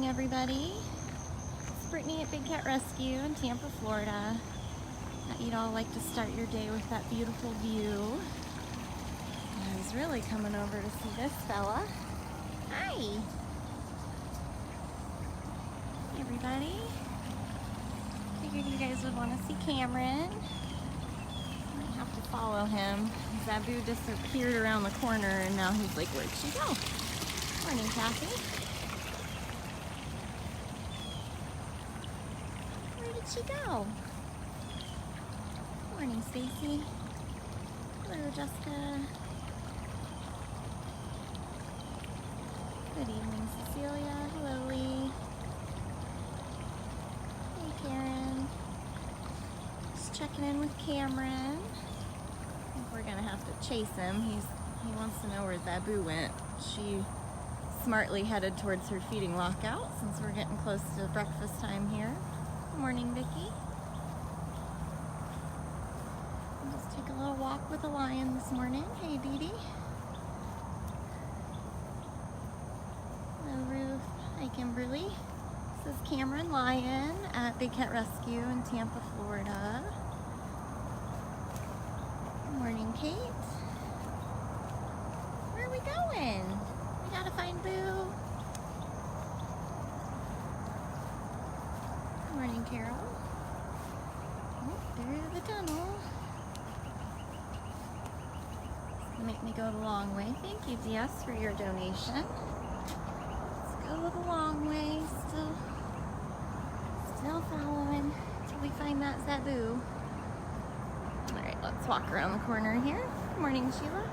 everybody. It's Brittany at Big Cat Rescue in Tampa, Florida. Thought you'd all like to start your day with that beautiful view. I was really coming over to see this fella. Hi! Hey everybody. Figured you guys would want to see Cameron. I have to follow him. Zabu disappeared around the corner and now he's like, where'd she go? Morning, Kathy. Where did she go? Morning, Stacy. Hello, Jessica. Good evening, Cecilia. Hello, Lee. Hey, Karen. Just checking in with Cameron. I think we're gonna have to chase him. He wants to know where Zabu went. She smartly headed towards her feeding lockout since we're getting close to breakfast time here. Good morning, Vicki. I'll just take a little walk with the lion this morning. Hey, Dee Dee. Hello, Ruth. Hi, Kimberly. This is Cameron Lion at Big Cat Rescue in Tampa, Florida. Good morning, Kate. Where are we going? We gotta find Boo. Good morning, Carol. Oh, through the tunnel. It's gonna make me go the long way. Thank you, DS, for your donation. Let's go the long way. Still following until we find that Zabu. All right, let's walk around the corner here. Good morning, Sheila.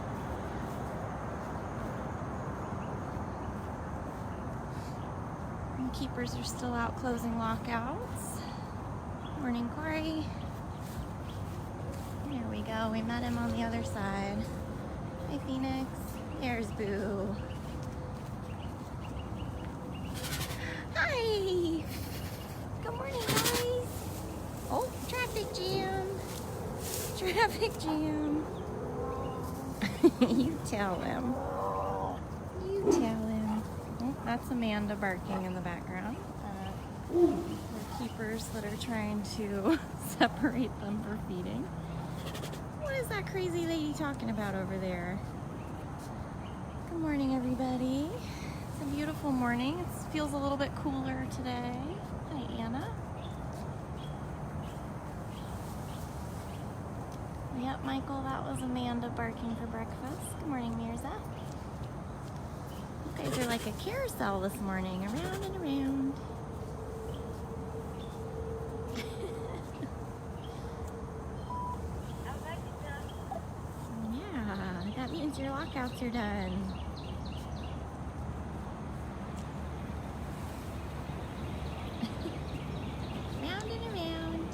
Keepers are still out closing lockouts. Morning, Corey. There we go. We met him on the other side. Hi, Phoenix. There's Boo. Hi. Good morning, guys. Oh, traffic jam. Traffic jam. You tell him. You tell him. Oh, that's Amanda barking in the background. The keepers that are trying to separate them for feeding. What is that crazy lady talking about over there? Good morning, everybody. It's a beautiful morning. It feels a little bit cooler today. Hi, Anna. Yep, Michael, that was Amanda barking for breakfast. Good morning, Mirza. You guys are like a carousel this morning, around and around. Yeah, that means your lockouts are done. Round and around.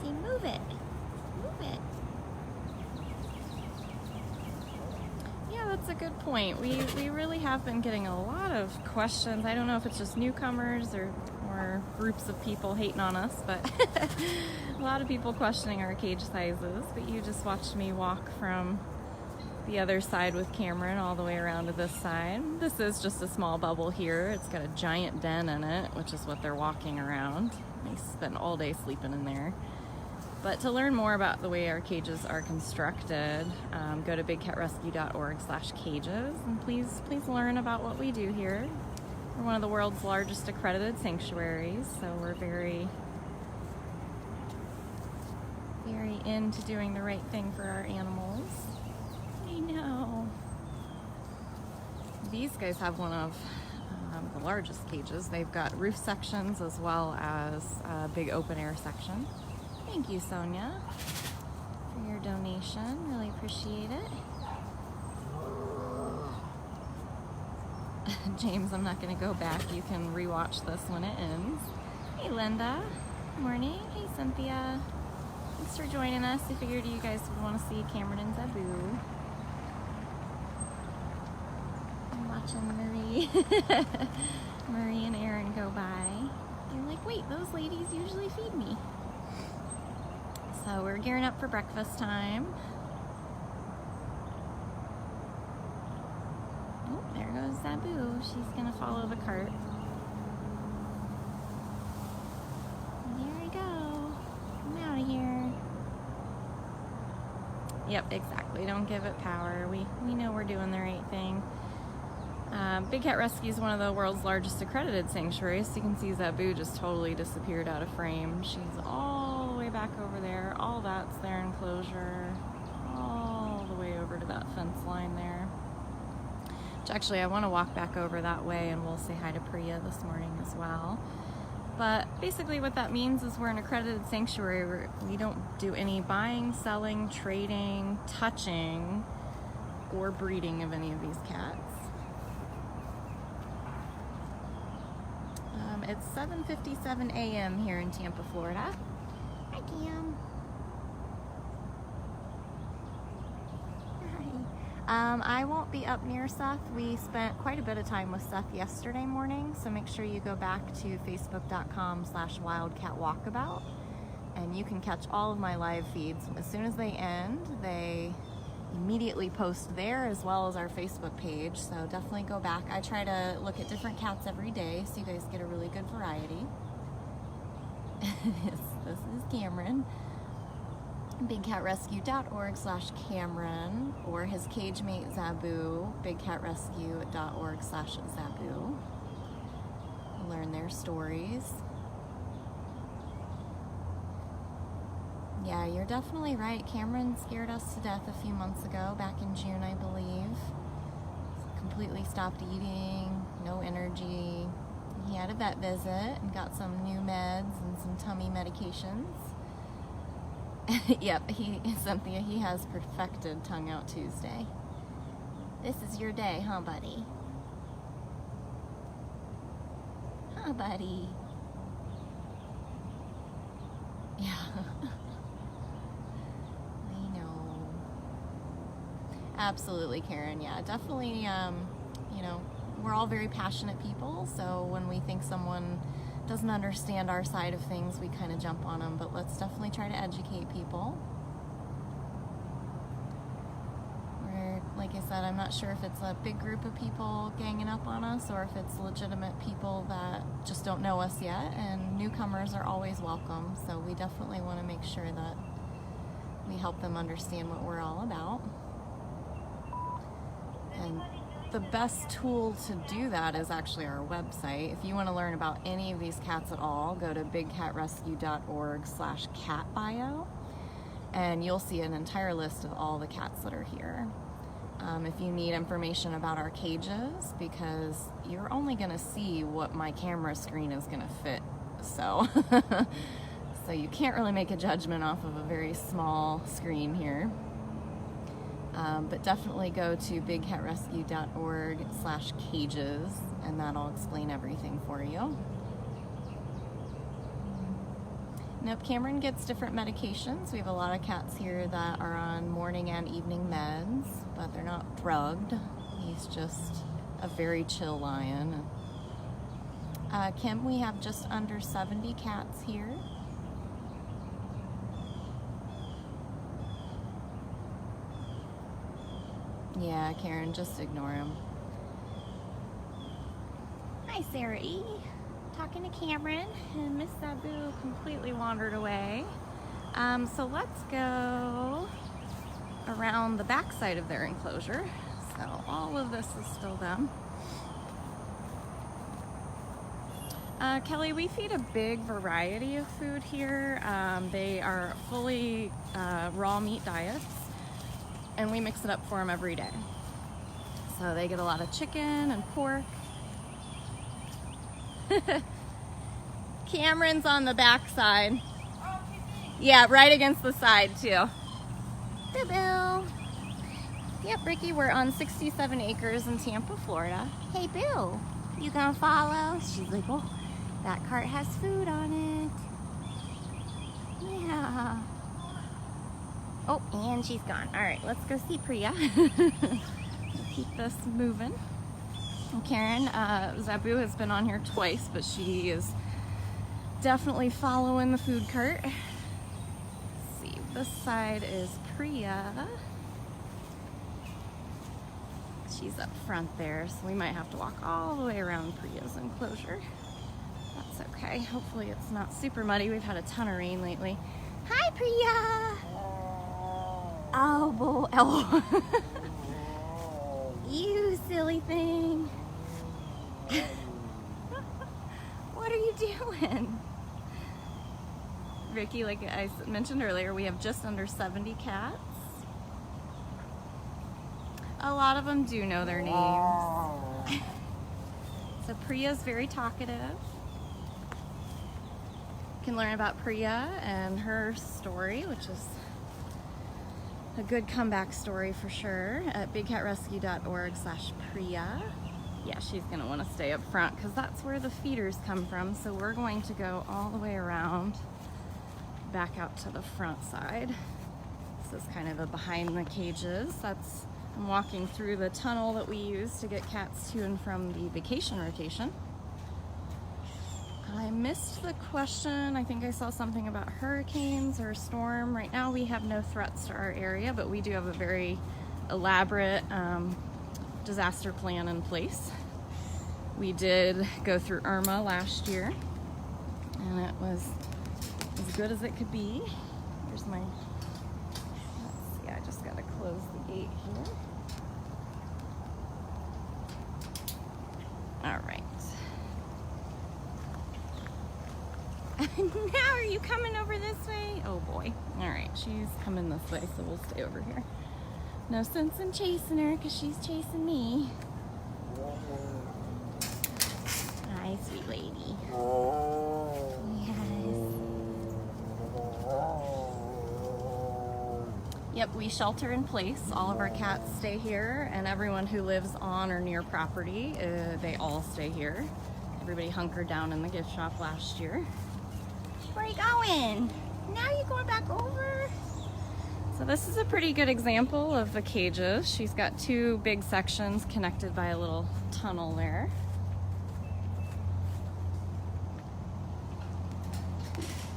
See, move it. Move it. Yeah, that's a good point. We really have been getting a lot of questions. I don't know if it's just newcomers or groups of people hating on us, but a lot of people questioning our cage sizes. But you just watched me walk from the other side with Cameron all the way around to this side. This is just a small bubble here. It's got a giant den in it, which is what they're walking around. They spend all day sleeping in there. But to learn more about the way our cages are constructed, go to bigcatrescue.org/cages, and please learn about what we do here. We're one of the world's largest accredited sanctuaries, so we're very into doing the right thing for our animals. I know. These guys have one of the largest cages. They've got roof sections as well as a big open air section. Thank you, Sonia, for your donation. Really appreciate it. James, I'm not going to go back. You can rewatch this when it ends. Hey, Linda. Good morning. Hey, Cynthia. Thanks for joining us. I figured you guys would want to see Cameron and Zabu. I'm watching Marie and Aaron go by. They're like, wait, those ladies usually feed me. So we're gearing up for breakfast time. Oh, there goes Zabu. She's gonna follow the cart. Yep, exactly. Don't give it power. We know we're doing the right thing. Big Cat Rescue is one of the world's largest accredited sanctuaries. So you can see Zabu just totally disappeared out of frame. She's all the way back over there. All that's their enclosure. All the way over to that fence line there. Which actually I want to walk back over that way and we'll say hi to Priya this morning as well. But basically what that means is we're an accredited sanctuary. We don't do any buying, selling, trading, touching, or breeding of any of these cats. It's 7:57 a.m. here in Tampa, Florida. Hi, Cam. Hi. I won't be up near Seth. We spent quite a bit of time with Seth yesterday morning, so make sure you go back to facebook.com/wildcatwalkabout and you can catch all of my live feeds. As soon as they end, they immediately post there as well as our Facebook page, so definitely go back. I try to look at different cats every day so you guys get a really good variety. This is Cameron. BigCatRescue.org/Cameron, or his cage mate Zabu, BigCatRescue.org/Zabu. Learn their stories. Yeah, you're definitely right. Cameron scared us to death a few months ago, back in June, I believe. Completely stopped eating, no energy. He had a vet visit and got some new meds and some tummy medications. Yep, Cynthia, he has perfected Tongue Out Tuesday. This is your day, huh, buddy? Huh, buddy? Yeah. Absolutely, Karen. Yeah, definitely, you know, we're all very passionate people, so when we think someone doesn't understand our side of things, we kind of jump on them, but let's definitely try to educate people. Like I said, I'm not sure if it's a big group of people ganging up on us or if it's legitimate people that just don't know us yet, and newcomers are always welcome, so we definitely want to make sure that we help them understand what we're all about. And the best tool to do that is actually our website. If you want to learn about any of these cats at all, go to bigcatrescue.org/catbio, and you'll see an entire list of all the cats that are here. If you need information about our cages, because you're only going to see what my camera screen is going to fit, so so you can't really make a judgment off of a very small screen here. But definitely go to bigcatrescue.org/cages, and that'll explain everything for you. Nope, Cameron gets different medications. We have a lot of cats here that are on morning and evening meds, but they're not drugged. He's just a very chill lion. Kim, we have just under 70 cats here. Yeah, Karen, just ignore him. Hi, Sarah E. Talking to Cameron, and Miss Zabu completely wandered away. So let's go around the back side of their enclosure. So all of this is still them. Kelly, we feed a big variety of food here. They are fully raw meat diets, and we mix it up for them every day. So they get a lot of chicken and pork. Cameron's on the back side. Yeah, right against the side too. Boo-boo. Yep, Ricky, we're on 67 acres in Tampa, Florida. Hey, Boo, you gonna follow? She's like, oh, that cart has food on it. Yeah. Oh, and she's gone. All right, let's go see Priya. Keep this moving. Karen, Zabu has been on here twice, but she is definitely following the food cart. Let's see, this side is Priya. She's up front there, so we might have to walk all the way around Priya's enclosure. That's okay. Hopefully it's not super muddy. We've had a ton of rain lately. Hi, Priya! Oh boy. Oh. You silly thing. What are you doing? Ricky, like I mentioned earlier, we have just under 70 cats. A lot of them do know their names. So Priya's very talkative. You can learn about Priya and her story, which is a good comeback story for sure, at bigcatrescue.org/Priya. Yeah, she's gonna want to stay up front because that's where the feeders come from. So we're going to go all the way around back out to the front side. This is kind of a behind the cages. I'm walking through the tunnel that we use to get cats to and from the vacation rotation. I missed the question. I think I saw something about hurricanes or a storm. Right now we have no threats to our area, but we do have a very elaborate disaster plan in place. We did go through Irma last year, and it was as good as it could be. Here's my, let's see, I just gotta close the gate here. All right. Now are you coming over this way? Oh boy. All right, she's coming this way, so we'll stay over here. No sense in chasing her because she's chasing me. Hi, sweet lady. Yes. Yep, we shelter in place. All of our cats stay here, and everyone who lives on or near property, they all stay here. Everybody hunkered down in the gift shop last year. Where are you going? Now you're going back over? So this is a pretty good example of the cages. She's got two big sections connected by a little tunnel there.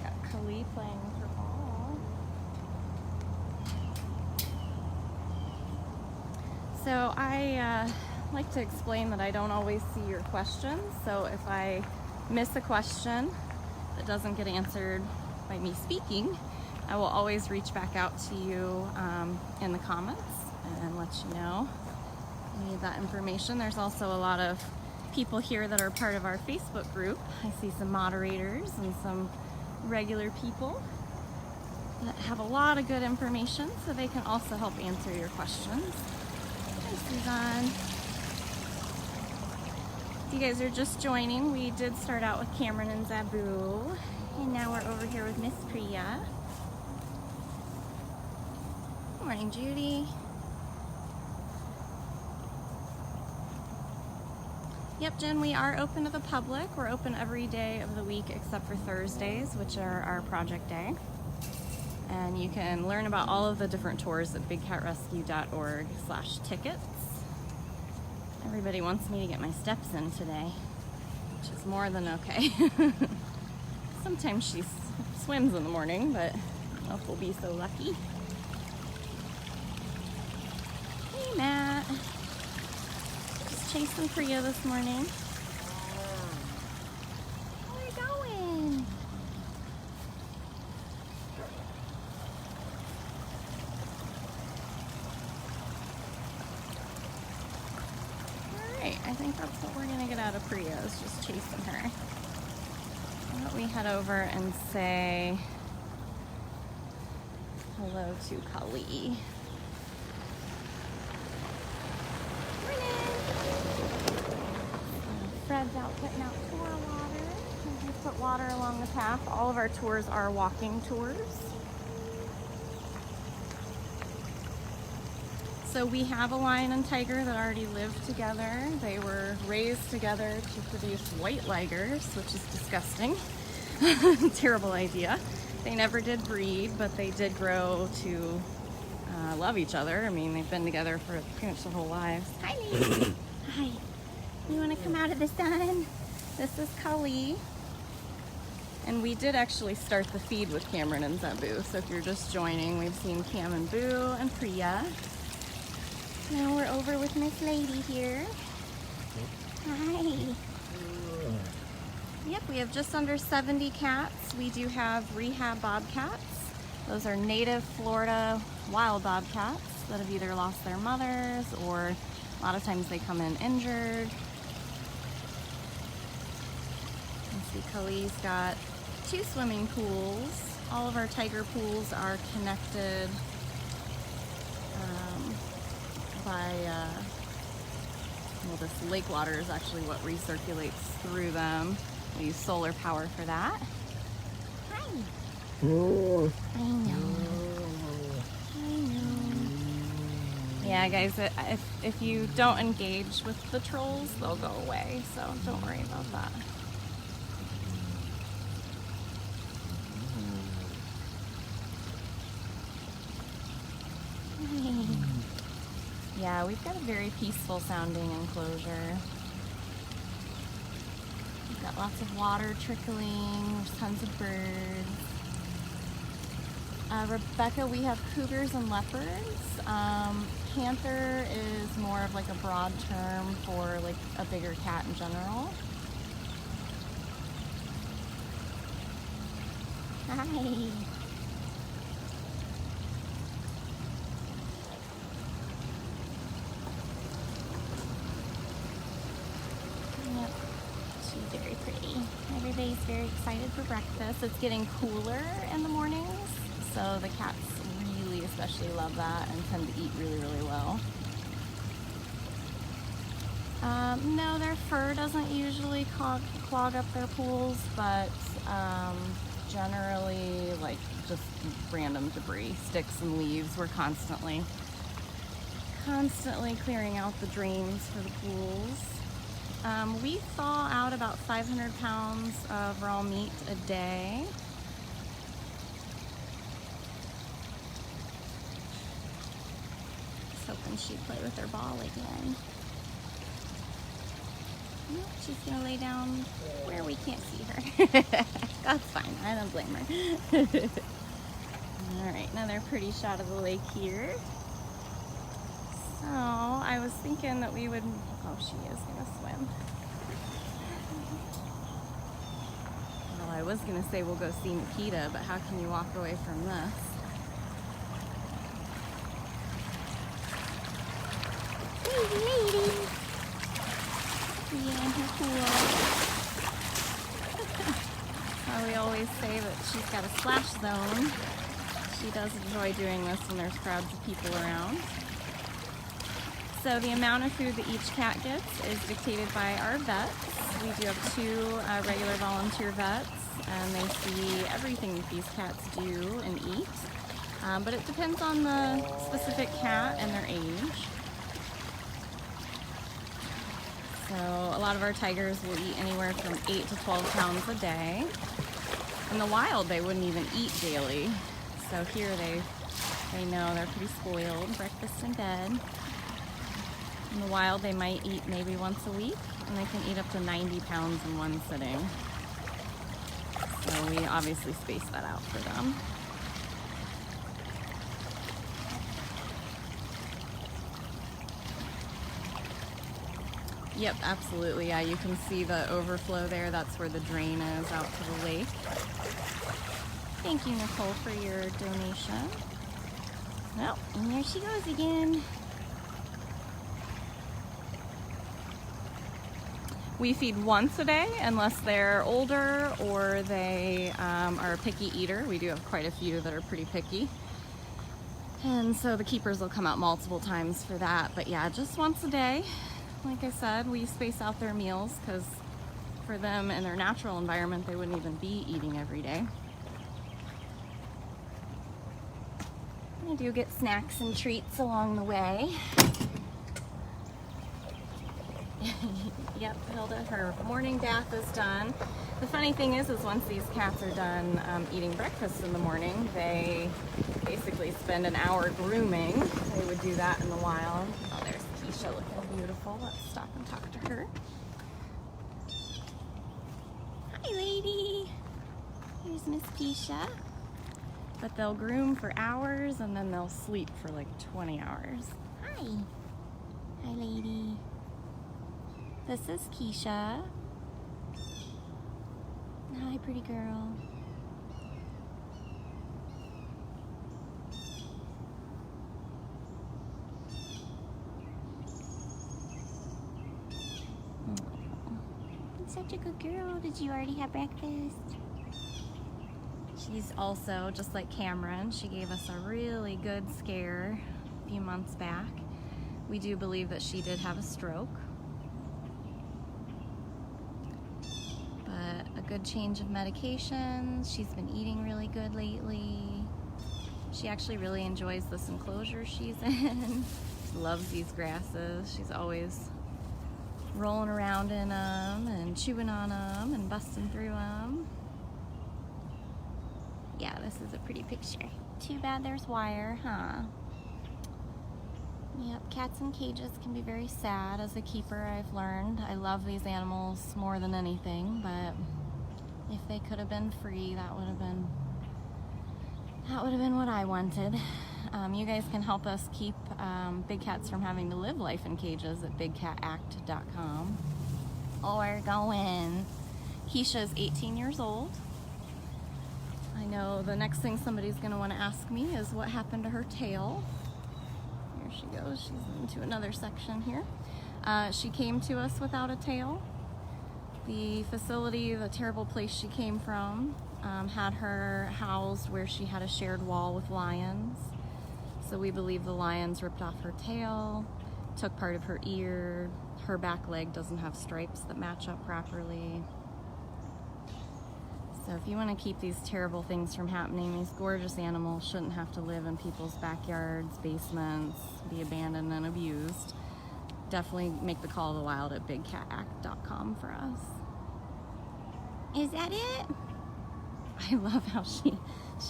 Got Kali playing with her ball. So I like to explain that I don't always see your questions. So if I miss a question that doesn't get answered by me speaking, I will always reach back out to you in the comments and let you know I need that information. There's also a lot of people here that are part of our Facebook group. I see some moderators and some regular people that have a lot of good information, so they can also help answer your questions. Hi, Suzanne. If you guys are just joining, we did start out with Cameron and Zabu, and now we're over here with Miss Priya. Good morning, Judy. Yep, Jen, we are open to the public. We're open every day of the week except for Thursdays, which are our project day. And you can learn about all of the different tours at bigcatrescue.org/tickets. Everybody wants me to get my steps in today, which is more than okay. Sometimes she swims in the morning, but I don't know if we'll be so lucky. Hey, Matt. Just chasing Priya this morning. Where are you going? Alright, I think that's what we're gonna get out of Priya, is just chasing her. Why don't we head over and say hello to Kali. Fred's out putting out tour water. We put water along the path. All of our tours are walking tours. So we have a lion and tiger that already live together. They were raised together to produce white ligers, which is disgusting. Terrible idea. They never did breed, but they did grow to love each other. I mean, they've been together for pretty much their whole lives. Hi, Lily. Hi. You want to come out of the sun? This is Kali. And we did actually start the feed with Cameron and Zabu. So if you're just joining, we've seen Cam and Boo and Priya. Now we're over with Miss Lady here. Hi. Yep, we have just under 70 cats. We do have rehab bobcats. Those are native Florida wild bobcats that have either lost their mothers or a lot of times they come in injured. You see Kali's got 2 swimming pools. All of our tiger pools are connected by, well, this lake water is actually what recirculates through them. We use solar power for that. Hi. Oh. I know. Yeah, guys, if you don't engage with the trolls, they'll go away, so don't worry about that. Yeah, we've got a very peaceful sounding enclosure. We've got lots of water trickling, there's tons of birds. Rebecca, we have cougars and leopards. Panther is more of like a broad term for like a bigger cat in general. Hi. Yep, she's very pretty. Everybody's very excited for breakfast. It's getting cooler in the mornings, so the cats really especially love that and tend to eat really, really well. No, their fur doesn't usually clog up their pools, but generally like just random debris, sticks and leaves. We're constantly clearing out the drains for the pools. We thaw out about 500 pounds of raw meat a day. Just hoping she'd play with her ball again. Nope, she's gonna lay down where we can't see her. That's fine, I don't blame her. Alright, another pretty shot of the lake here. So, I was thinking that we would, oh, she is gonna swim. Well, I was gonna say we'll go see Nikita, but how can you walk away from this? Hey, lady! Yeah, her pool. We always say that she's got a splash zone. She does enjoy doing this when there's crowds of people around. So the amount of food that each cat gets is dictated by our vets. We do have 2 regular volunteer vets, and they see everything that these cats do and eat. But it depends on the specific cat and their age. So a lot of our tigers will eat anywhere from 8 to 12 pounds a day. In the wild, they wouldn't even eat daily. So here they know they're pretty spoiled, breakfast in bed. In the wild, they might eat maybe once a week, and they can eat up to 90 pounds in one sitting. So we obviously space that out for them. Yep, absolutely. Yeah, you can see the overflow there. That's where the drain is out to the lake. Thank you, Nicole, for your donation. Oh, and there she goes again. We feed once a day unless they're older or they are a picky eater. We do have quite a few that are pretty picky. And so the keepers will come out multiple times for that. But yeah, just once a day. Like I said, we space out their meals because for them in their natural environment, they wouldn't even be eating every day. I do get snacks and treats along the way. Yep, Hilda, her morning bath is done. The funny thing is once these cats are done eating breakfast in the morning, they basically spend an hour grooming. They would do that in the wild. Oh, there's Keesha looking beautiful. Let's stop and talk to her. Hi, lady. Here's Miss Keesha. But they'll groom for hours and then they'll sleep for like 20 hours. Hi. Hi, lady. This is Keesha. Hi, pretty girl. such a good girl. Did you already have breakfast? She's also, just like Cameron, she gave us a really good scare a few months back. We do believe that she did have a stroke. But a good change of medications. She's been eating really good lately. She actually really enjoys this enclosure she's in. She loves these grasses. She's always rolling around in them and chewing on them and busting through them. Yeah, this is a pretty picture. Too bad there's wire, huh? Yep, cats in cages can be very sad. As a keeper, I've learned. I love these animals more than anything, but if they could have been free, that would have been what I wanted. You guys can help us keep big cats from having to live life in cages at bigcatact.com. Or go in. Keesha is 18 years old. I know the next thing somebody's going to want to ask me is what happened to her tail. Here she goes. She's into another section here. She came to us without a tail. The facility, the terrible place she came from, had her housed where she had a shared wall with lions. So we believe the lions ripped off her tail, took part of her ear. Her back leg doesn't have stripes that match up properly. So if you want to keep these terrible things from happening, these gorgeous animals shouldn't have to live in people's backyards, basements, be abandoned and abused. Definitely make the call to the wild at bigcatact.com for us. Is that it? I love how she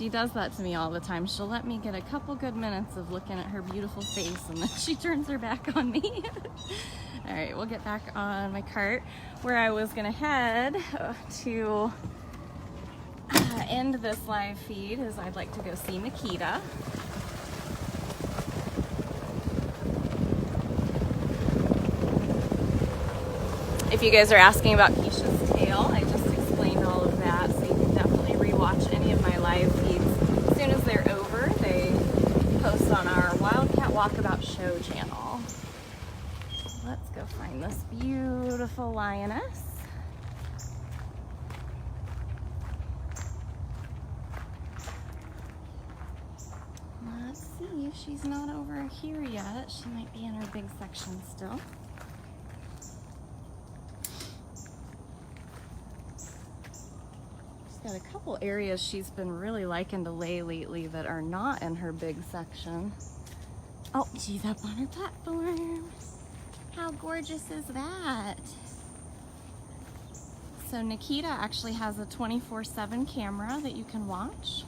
does that to me all the time. She'll let me get a couple good minutes of looking at her beautiful face and then she turns her back on me. All right, we'll get back on my cart. Where I was gonna head to end this live feed is I'd like to go see Nikita. If you guys are asking about Keisha's tail, I just explained all of that, so you can definitely rewatch any of my live feeds. As soon as they're over, they post on our Wildcat Walkabout Show channel. Let's go find this beautiful lioness. Let's see if she's not over here yet. She might be in her big section still. Got a couple areas she's been really liking to lay lately that are not in her big section. Oh, she's up on her platform. How gorgeous is that? So Nikita actually has a 24/7 camera that you can watch.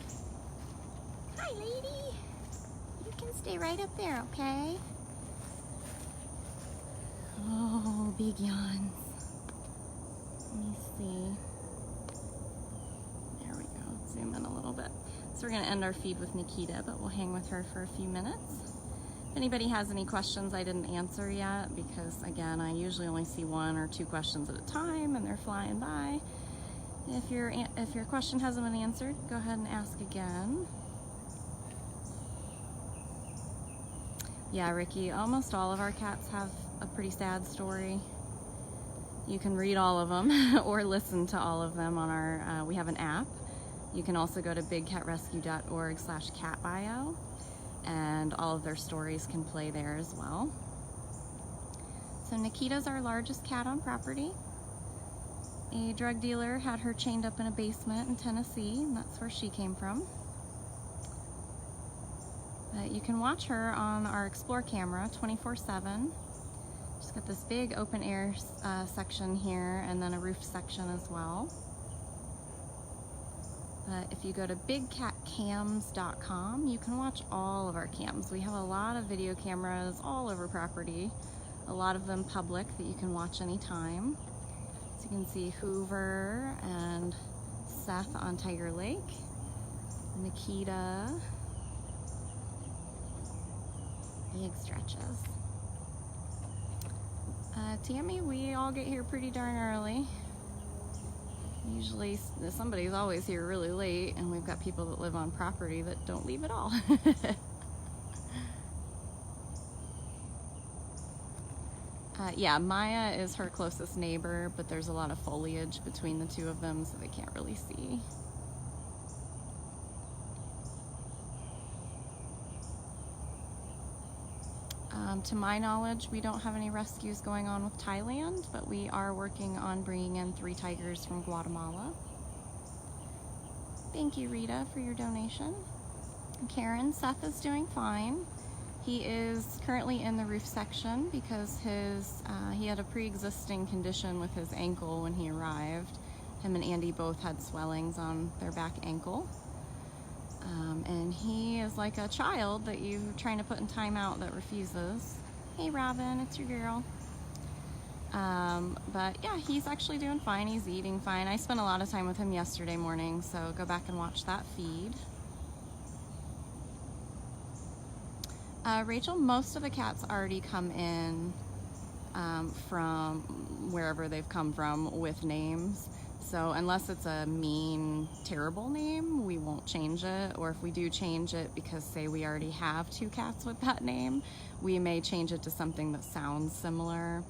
Hi, lady. You can stay right up there, okay? Oh, big yawns. Let me see. Zoom in a little bit. So we're going to end our feed with Nikita, but we'll hang with her for a few minutes. If anybody has any questions I didn't answer yet, because again, I usually only see 1 or 2 questions at a time and they're flying by. If your question hasn't been answered, go ahead and ask again. Yeah, Ricky, almost all of our cats have a pretty sad story. You can read all of them or listen to all of them on our, we have an app. You can also go to bigcatrescue.org/catbio, and all of their stories can play there as well. So Nikita's our largest cat on property. A drug dealer had her chained up in a basement in Tennessee, and that's where she came from. But you can watch her on our Explore camera 24/7. She's got this big open air section here, and then a roof section as well. If you go to bigcatcams.com, you can watch all of our cams. We have a lot of video cameras all over property, a lot of them public that you can watch anytime. So you can see Hoover and Seth on Tiger Lake, Nikita, big stretches. Tammy, we all get here pretty darn early. Usually somebody's always here really late, and we've got people that live on property that don't leave at all. Yeah, Maya is her closest neighbor, but there's a lot of foliage between the two of them, so they can't really see. To my knowledge, we don't have any rescues going on with Thailand, but we are working on bringing in 3 tigers from Guatemala. Thank you, Rita, for your donation. Karen, Seth is doing fine. He is currently in the roof section because he had a pre-existing condition with his ankle when he arrived. Him and Andy both had swellings on their back ankle. And he is like a child that you're trying to put in timeout that refuses. Hey Robin, it's your girl. But yeah, he's actually doing fine. He's eating fine. I spent a lot of time with him yesterday morning, so go back and watch that feed. Rachel, most of the cats already come in from wherever they've come from with names. So unless it's a mean, terrible name, we won't change it. Or if we do change it because, say, we already have 2 cats with that name, we may change it to something that sounds similar.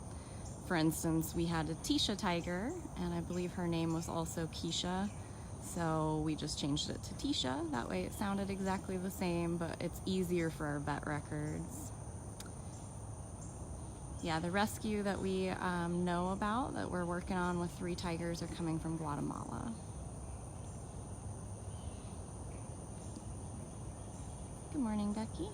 For instance, we had a Tisha tiger, and I believe her name was also Keesha. So we just changed it to Tisha. That way it sounded exactly the same, but it's easier for our vet records. Yeah, the rescue that we know about that we're working on with 3 tigers are coming from Guatemala. Good morning, Becky.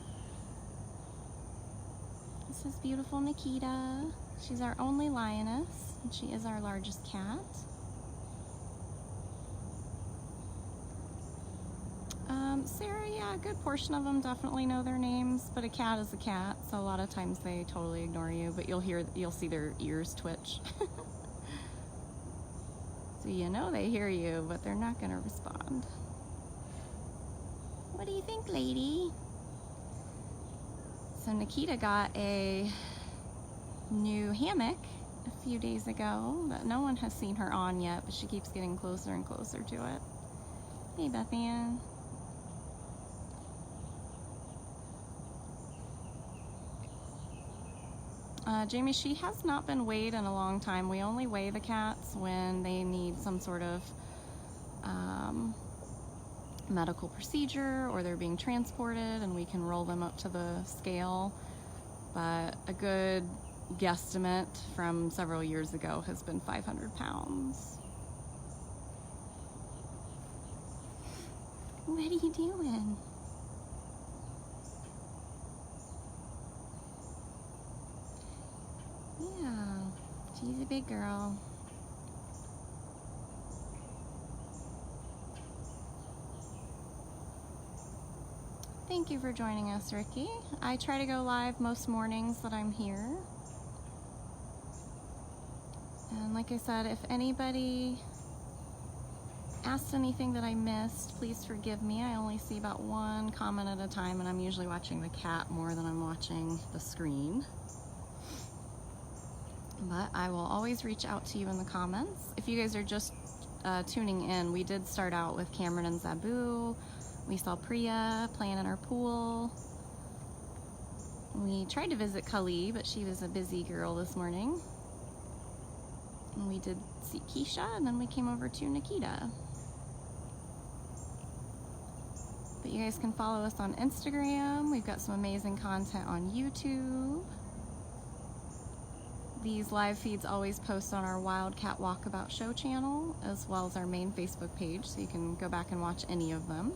This is beautiful Nikita. She's our only lioness, and she is our largest cat. Sarah, yeah, a good portion of them definitely know their names, but a cat is a cat, so a lot of times they totally ignore you, but you'll see their ears twitch. So you know they hear you, but they're not gonna respond. What do you think, lady? So Nikita got a new hammock a few days ago that no one has seen her on yet, but she keeps getting closer and closer to it. Hey, Beth Ann. Jamie, she has not been weighed in a long time. We only weigh the cats when they need some sort of medical procedure or they're being transported and we can roll them up to the scale. But a good guesstimate from several years ago has been 500 pounds. What are you doing? Yeah, she's a big girl. Thank you for joining us, Ricky. I try to go live most mornings that I'm here. And like I said, if anybody asked anything that I missed, please forgive me. I only see about 1 comment at a time, and I'm usually watching the cat more than I'm watching the screen. But I will always reach out to you in the comments. If you guys are just tuning in, we did start out with Cameron and Zabu. We saw Priya playing in our pool. We tried to visit Kali, but she was a busy girl this morning. And we did see Keesha, and then we came over to Nikita. But you guys can follow us on Instagram. We've got some amazing content on YouTube. These live feeds always post on our Wildcat Walkabout Show channel, as well as our main Facebook page, so you can go back and watch any of them.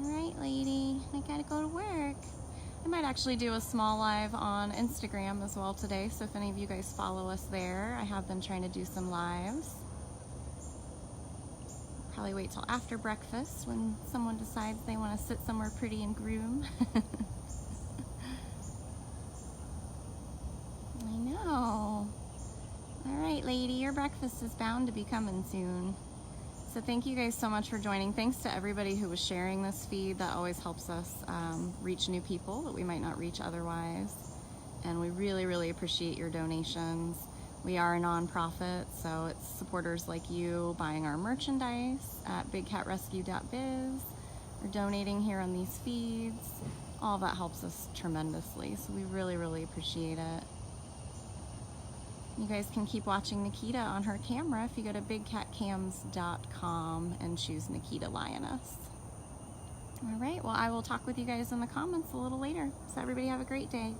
Alright, lady, I gotta go to work. I might actually do a small live on Instagram as well today, so if any of you guys follow us there, I have been trying to do some lives. Probably wait till after breakfast when someone decides they want to sit somewhere pretty and groom. I know. Alright, lady, your breakfast is bound to be coming soon. So thank you guys so much for joining. Thanks to everybody who was sharing this feed. That always helps us reach new people that we might not reach otherwise. And we really, really appreciate your donations. We are a nonprofit, so it's supporters like you buying our merchandise at bigcatrescue.biz, are donating here on these feeds. All that helps us tremendously, so we really, really appreciate it. You guys can keep watching Nikita on her camera if you go to bigcatcams.com and choose Nikita Lioness. All right, well, I will talk with you guys in the comments a little later. So everybody have a great day.